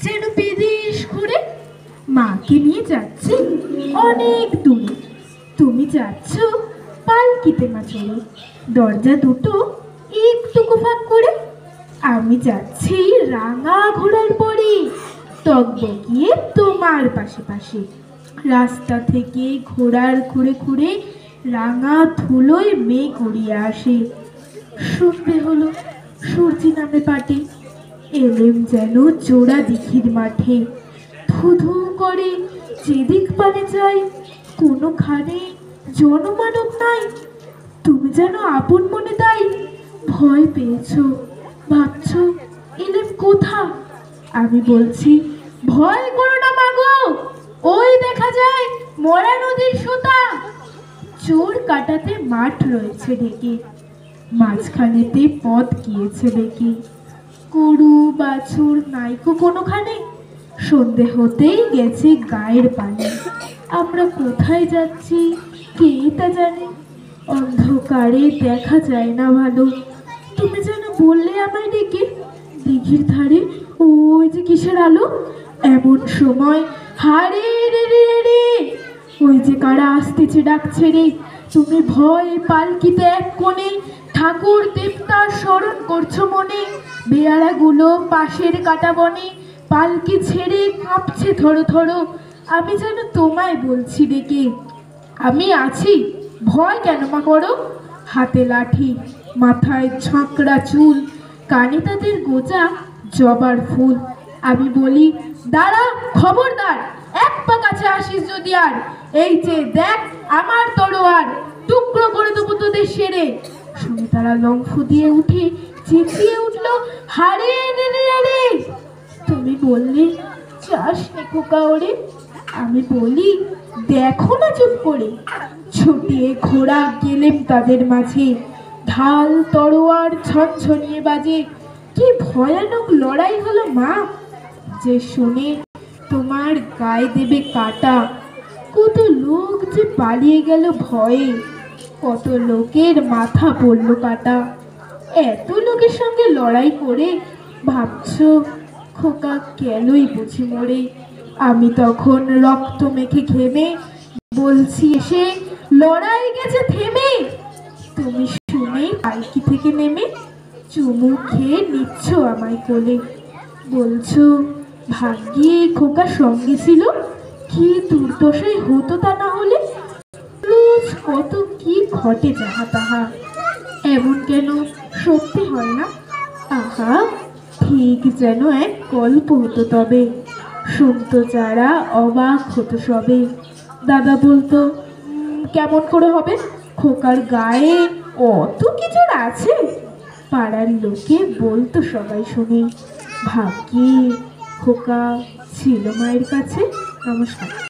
যেন বিদেশ ঘুরে মাকে নিয়ে যাচ্ছে অনেক দূরে। তুমি যাচ্ছ পালকিতে মা চড়ে, দরজা দুটো একটুকু ফাঁক করে। আমি যাচ্ছি রাঙা ঘোড়ার পরে, টগবগিয়ে তোমার পাশে পাশে। রাস্তা থেকে ঘোড়ার খুঁড়ে খুঁড়ে রাঙা ধুলোয় মেঘ উড়িয়ে আসে। সন্ধে হলো, সূর্যি নামে পাটে, এলেম যেন জোড়া দিঘির মাঠে। ধু ধু করে যেদিক পানে যাই, কোনোখানে জনমানব নাই। তুমি যেন আপন মনে তাই ভয় পেয়েছো, ভাবছো এলেম কোথা। আমি বলছি ভয় করো না মাগো, ওই দেখা যায় মরা নদীর সোতা। চোর কাটাতে মাঠ রয়েছে ঢেকে, মাঝখানেতে পথ গিয়েছে বেঁকে। গরু বাছুর নাইকো কোনোখানে, সন্ধে হতেই গেছে গায়ের পানি। আমরা কোথায় যাচ্ছি কে তা জানে, অন্ধকারে দেখা যায় না ভালো। তুমি যেন বললে আমায় ডেকে, দিঘির ধারে ওই যে কিসের আলো। এমন সময় হারে রে রে রে, ওই যে কারা আসতেছে ডাকছে রে। তুমি ভয়ে পালকিতে এক কোণে ঠাকুর দেবতার স্মরণ করছো মনে। বেয়ারাগুলো পাশের কাটা বনে পালকি ছেড়ে কাঁপছে থরো থরো। আমি যেন তোমায় বলছি ডেকে, আমি আছি, ভয় কেন মা করো। হাতে লাঠি, মাথায় ঝাঁকড়া চুল, কানে তাদের গোজা জবার ফুল। আমি বলি দাঁড়া, খবরদার, এক পা কাছে আসিস যদি আর। এই যে দেখ আমার তরোয়ার, টুকরো করে দেবো তোদের সেরে। শুনে তারা লম্ফ দিয়ে উঠে চেঁচিয়ে উঠলো হারে রে রে রে। তুমি বললে চাস নে খোকা ওরে। আমি বলি দেখো না চুপ করে। ছুটিয়ে ঘোড়া গেলেম তাদের মাঝে, ঢাল তরোয়ার ঝনঝনিয়ে বাজে। কি ভয়ানক লড়াই হলো মা, যে শুনে তোমার গায়ে দেবে কাটা। কত লোক যে পালিয়ে গেল ভয়ে, কত লোকের মাথা পড়লো কাটা। এত লোকের সঙ্গে লড়াই করে ভাবছো খোকা গেলই বুঝি মরে। আমি তখন রক্ত মেখে ঘেমে বলছি এসে লড়াই গেছে থেমে। তুমি শুনে পালকি থেকে নেমে চুমু খেয়ে নিচ্ছ আমায় কোলে, বলছো ভাগ্যে খোকা সঙ্গে ছিল, কি দুর্দশাই হতো তা না হলে। রোজ কত কি ঘটে যাহা তাহা, এমন কেন সত্যি হয় না। আহা ঠিক যেন এক গল্প হতো তবে, শুনতো যারা অবাক হতো সবে। দাদা বলতো কেমন করে হবে, খোকার গায়ে অত কিছুর আছে। পাড়ার লোকে বলতো সবাই শুনে, ভাগ্যে খোকা ছিল মায়ের কাছে। নমস্কার।